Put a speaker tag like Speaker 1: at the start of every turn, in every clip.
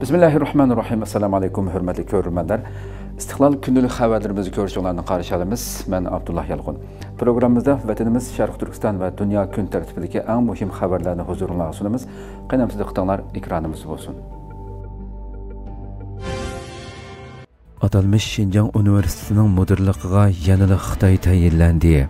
Speaker 1: Bismillahirrahmanirrahim. Assalamu alaykum, hürmetli görürmenler. İstiklal gündəlik xəbərlərimizi görüşlərini qarşılayırıq. Mən Abdullah Yalğun. Proqramımızda vətənimiz Şərq Türkistan və dünya gün tərtibindəki ən mühim xəbərlərini huzurunuza sunumuz. Qənəmsiz diqqətinizlər ekranımız olsun. Atalmış Şinjan Üniversitesining müdirligiga yanada Xitoy tayinlandi.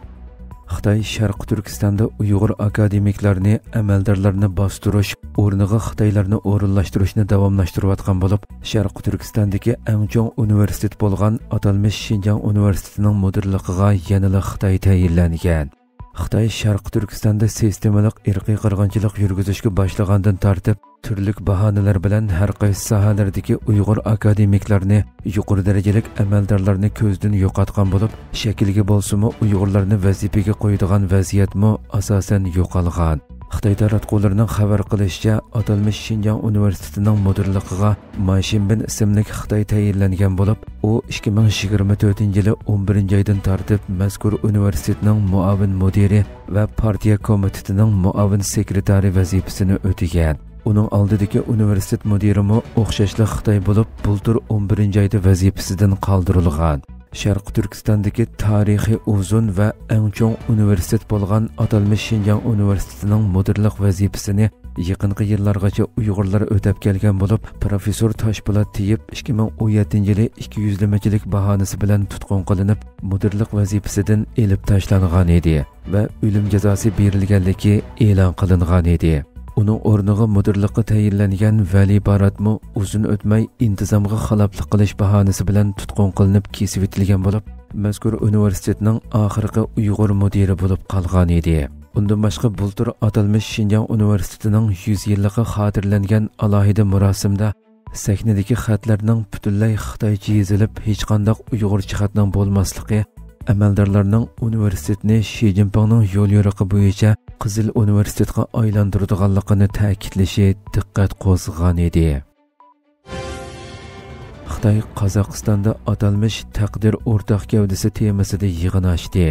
Speaker 1: Xitoy Sharq Turkistonda Uyg'ur akademiklarni amaldorlarni bostirish, o'rniga Xitoylarni o'rinlashtirishni davomlashtirayotgan bo'lib, Sharq Turkistondagi eng chong universitet bo'lgan atalmış Şinjan Üniversitesining müdirligiga yanada Xitoy tayinlangan. Xitoy Sharq Turkistonda sistemalik irqiy qirg'inchilik yurgizishga boshlagandan tortib, turli bahonalar bilan har qaysi sohalardagi Uyg'ur akademiklarni, yuqori darajalik amaldorlarni ko'zdan yo'qotgan bo'lib, shakilga bo'lsa-mu Uyg'urlarni vazifaga qo'yadigan vaziyatmi asosan yo'qolgan. Xitoy taratqullarining xabar qilishicha, atalmış Şinjan Üniversitesining müdirligiga Ma Shinbin ismli Xitoy tayinlangan bo'lib, u 2024-yili 11-oydan tortib mazkur universitetning muavin mudiri va partiya komitetining muavin sekretari vazifasini o'tagan. Uning oldidagi universitet mudirimi o'xshashli Xitoy bo'lib, bultur 11-oyda vazifasidan qoldirilgan. Sharq Turkistondagi tarixiy uzun va eng chong universitet bo'lgan atalmış Şinjan Üniversitesining mudirlik vazifasini yaqinqi yillargacha Uyg'urlar o'tab kelgan bo'lib, professor Toshpo'lat Tiyib 2017-yili 200-limachilik bahonasi bilan tutqun qilinib, mudirlik vazifasidan elib tashlangan edi va o'lim jazosi berilganligi e'lon qilingan edi. Uning o'rniga mudirlikqa tayinlangan Vali Baratmi uzun o'tmay intizomga xiloflik qilish bahonasi bilan tutqun qilinib kesib etilgan bo'lib, mazkur universitetning oxirgi Uyg'ur mudiri bo'lib qolgan edi. Undan boshqa bultur atalmış Şinjan Üniversitesining 100 yilligi xotirlangan alohida murosimda sahnadagi xatlarning butunlay xitoycha yozilib, hech qanday uyg'urcha xatning bo'lmasligi amaldorlarning universitetni Shi Jinpingning yo'l yo'riqi bo'yicha Qizil universitetga aylantiradiganligini ta'kidlashi diqqat qo'zg'agan edi. Xitoy Qozog'istonda atalmış taqdir o'rtaq gavdasi temasida yig'in ochdi.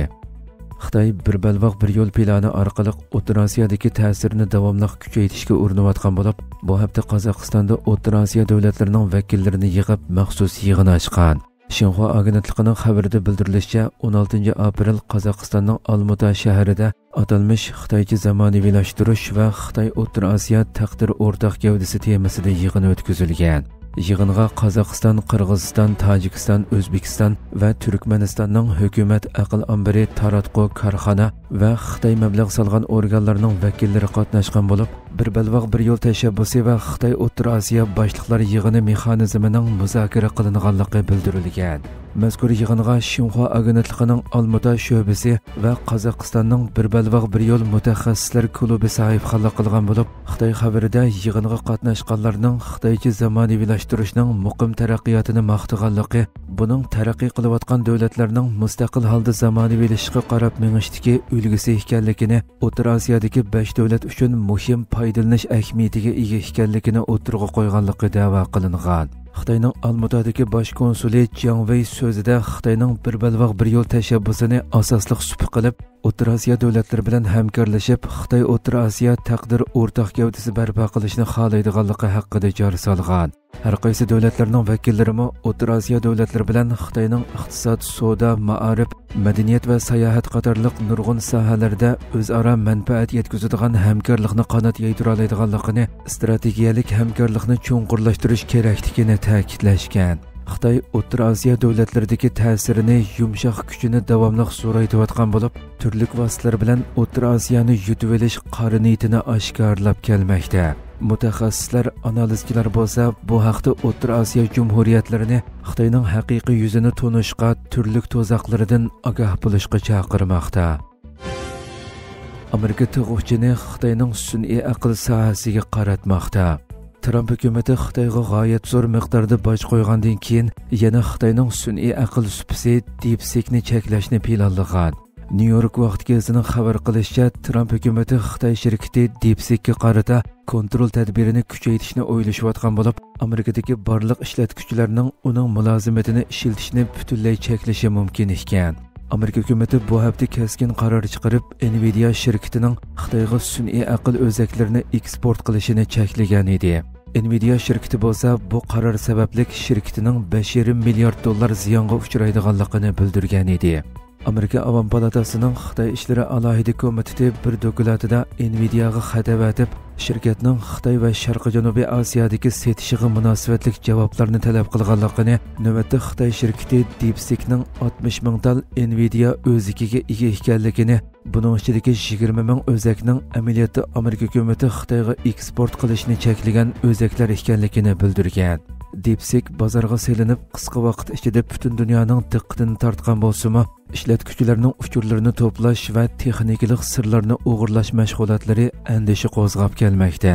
Speaker 1: Xitoy bir balvoq bir yo'l plani orqali O'rta Osiyodagi ta'sirini davomli kuchaytirishga urinayotgan bo'lib, bu hafta Qozog'istonda O'rta Osiyo davlatlarining vakillarini yig'ib maxsus yig'in ochgan. Xinhua agentligining xabarida bildirilishicha, 16 aprel Qozog'istonning Olmuta shahrida atalmış Xitoycha zamonaviylashtirish va Xitoy O'rta Osiyo taqdir o'rtaq gavdasi temasida yig'in o'tkazilgan. Yig'inga Qozog'iston, Qirg'iziston, Tojikiston, O'zbekiston va Turkmanistonning hukumat aql ambiri, taratqu korxona va Xitoy mablag' solgan organlarining vakillari qatnashgan bo'lib, bir balvoq bir yo'l tashabbusi va Xitoy O'rta Osiyo boshliqlar yig'ini mexanizmining muzokara qilinganligi bildirilgan. Mazkur yig'inga Xinhua agentligining Olmuta sho'basi va Qozog'istonning bir balvoq bir yo'l mutaxassislar klubi sahifxonlik qilgan bo'lib, Xitoy xabarida yig'inga qatnashganlarning Xitoycha zamonaviylashtirish muqim taraqqiyotini maqtaganligi, buning taraqqiy qilayotgan davlatlarning mustaqil holda zamonaviylashishga qarab menishdagi ulgusi ekanligini, O'rta Osiyodagi 5 davlat uchun muhim foydalanish ahamiyatiga ega ekanligini o'tirg'a qo'yganligi da'vo qilingan. Xitoyning Olmutadagi bosh konsuli Jiang Wei so'zida Xitoyning bir balvoq bir yo'l tashabbusini asosliq supa qilib, O'rta Osiyo davlatlari bilan hamkorlashib, Xitoy O'rta Osiyo taqdir o'rtaq gavdasi barpo qilishni xohlaydiganligi haqida jar solgan. Har qaysi davlatlarning vakillarimi O'rta Osiyo davlatlari bilan Xitoyning iqtisod, savdo, ma'arif, madaniyat va sayohat qatorliq nurg'un sohalarda o'zaro manfaat yetkazadigan hamkorlikni qanot yaytira oladiganligini, strategiyalik hamkorlikni cho'nqurlashtirish kerakligini ta'kidlashgan. Xitoy O'rta Osiyo davlatlaridagi ta'sirini, yumshoq kuchini davomli so'rayotgan bo'lib, turli vositalar bilan O'rta Osiyoni yutib olish qariniyatini oshkorlab kelmoqda. Mutaxassislar, analizchilar bo'lsa, bu haqda O'rta Osiyo jumhuriyatlarini Xitoyning haqiqiy yuzini tunishga, turli to'zoqlaridan ogoh bo'lishga chaqirmoqda. Amerika tug'uchini Xitoyning sun'iy aql sohasiga qaratmoqda. Trump hukumati Xitoyga g'oyat zo'r miqdorda boj qo'ygandan keyin yana Xitoyning sun'iy aql supisi DeepSeek'ni cheklashni planlagan. New York vaqt gazetining xabar qilishicha, Trump hukumati Xitoy shirkati DeepSeek'ga qarata kontrol tadbirini kuchaytirishni o'ylashayotgan bo'lib, Amerikadagi barliq ishlatuvchilarning uning mulozimatini ishlatishni butunlay cheklashi mumkin ekan. Amerika hukumati bu hafta keskin qaror chiqarib, Nvidia shirkatining Xitoyga sun'iy aql o'zaklarini eksport qilishini cheklagan edi. Nvidia şirketi bo'lsa bu qaror sababli şirketining 5,5 milliard dollar ziyonga uchraydiganligini bildirgan edi. Amerika Avam Palatasining Xitoy ishlari alohida komiteti bir dokladida Nvidiaga xat etib, shirkatning Xitoy va Sharqi Janubiy Osiyodagi setishiga munosabatli javoblarni talab qilganligini, navbatda Xitoy shirkati DeepSeekning 60 ming tal Nvidia o'ziga ega ekanligini, buning ichidagi 20 ming o'zakning amaliyotda Amerika hukumati Xitoyga eksport qilishni cheklagan o'zaklar ekanligini bildirgan. DeepSeek bozorga selinib, qisqa vaqt ichida butun dunyoning diqqatini tortgan bo'lsa-mu, ishlatuvchilarning uchurlarini to'plash va texnikalik sirlarni o'g'irlash mashg'ulotlari andisha qo'zg'ab kelmoqda.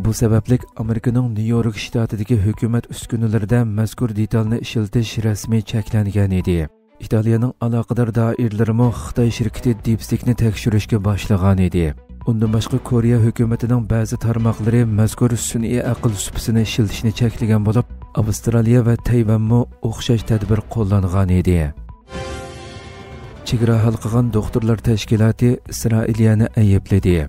Speaker 1: Bu sababli Amerikaning Nyu-York shtatidagi hukumat uskunalarida mazkur detalni ishiltish rasmiy cheklangan edi. Italiyaning aloqador doiralari Xitoy shirkati DeepSeekni tekshirishga boshlagan edi. Undan boshqa Koreya hukumatining ba'zi tarmoqlari mazkur sun'iy aql supasini ishlatishni cheklagan bo'lib, Avstraliya va Tayvanmo o'xshash tadbir qo'llangan edi. Chegara halqagan doktorlar tashkiloti Isroiliyani aybladi.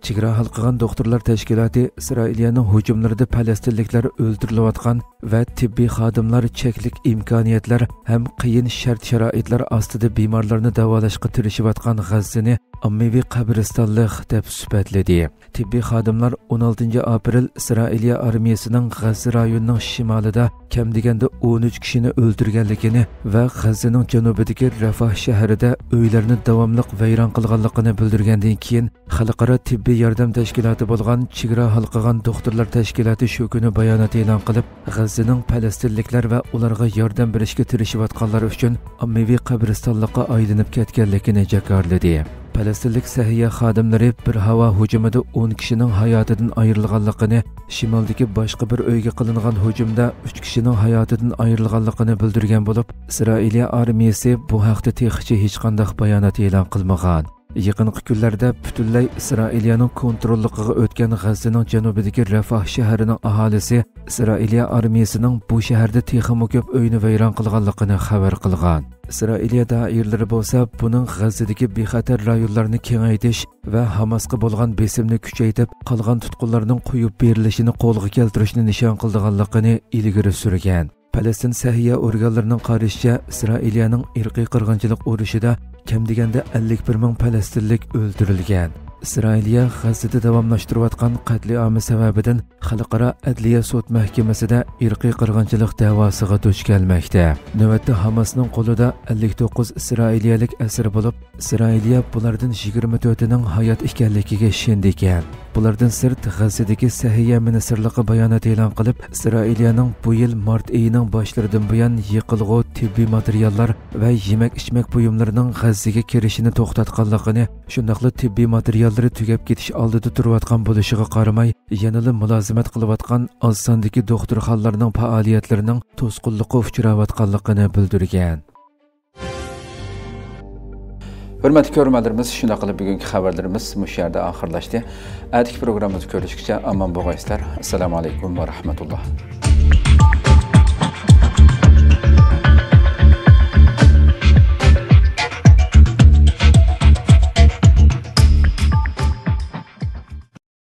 Speaker 1: Chegara halqagan doktorlar tashkiloti Isroiliyaning hujumlarida falastinliklar o'ldirilayotgan va tibbiy xodimlar cheklik imkoniyatlar ham qiyin shart-sharoitlar ostida bemorlarni davolashga tirishayotgan G'azzani ommaviy qabristonlik deb sifatladi. Tibbiy xodimlar 16 aprel Isroiliya armiyasining G'azza rayonining shimolida kam deganda 13 kishini o'ldirganligini va G'azzaning janubidagi Rafah shahrida uylarni davomli vayron qilganligini bildirgandan keyin xalqaro tibbiy yordam tashkiloti bo'lgan Chegara halqagan doktorlar tashkiloti shu kuni bayonot e'lon qilib, G'azzaning falastinliklar va ularga yordam berishga tirishayotganlar uchun ommaviy qabristonlikqa aylanib ketganligini jakarladi. Falastinlik sahiya xodimlari bir havo hujumida 10 kishining hayotidan ayrilganligini, shimoldagi boshqa bir uyga qilingan hujumda 3 kishining hayotidan ayrilganligini bildirgan bo'lib, Isroiliya armiyasi bu haqda texnicha hech qanday bayonot e'lon qilmagan. Yaqinqi kunlarda butunlay Isroiliyaning kontrolligiga o'tgan G'azzaning janubidagi Rafah shahrining aholisi Isroiliya armiyasining bu shaharda texnik ko'p uyni vayron qilganligini xabar qilgan. Isroiliya doiralari bo'lsa, buning G'azzadagi bexatar rayonlarni kengaytirish va Hamasga bo'lgan besimni kuchaytirib, qolgan tutqunlarning qo'yib berilishini qo'lga keltirishni nishon qilganligini ilgari surgan. Falastin sahiya organlarining qarashicha, Isroiliyaning irqiy qirg'inchilik urushida kam deganda 51 ming falastinlik o'ldirilgan. Isroiliya G'azzada davomlashtirayotgan qatliami sababidan xalqaro adliya sud mahkamasida irqiy qirg'inchilik da'vosiga duch kelmoqda. Navbatda Hamasning qo'lida 59 isroiliyalik asir bo'lib, Isroiliya bulardan 24 ning hayot ekanligiga ishongan. Bulardan sirt G'azzadagi sahiya ministrligi bayonot e'lon qilib, Isroiliyaning bu yil mart oyining boshlaridan buyon yiqilg'u tibbiy materiallar va yemak-ichmak buyumlarining G'azzaga kirishini to'xtatganligini, shundaqla tibbiy materiallari tugab ketish oldida turayotgan bo'lishiga qaramay, yanada mulozimat qilayotgan oz sondagi doktorxonalarning faoliyatlarining to'sqinlikqa uchrayotganligini bildirgan. Hurmatli ko'ruvchilarimiz, shunday qilib bugungi xabarlarimiz mush yerda oxirlashdi. Atigi programmamizni ko'rishgacha omon bo'linglar. Assalomu alaykum va rahmatulloh.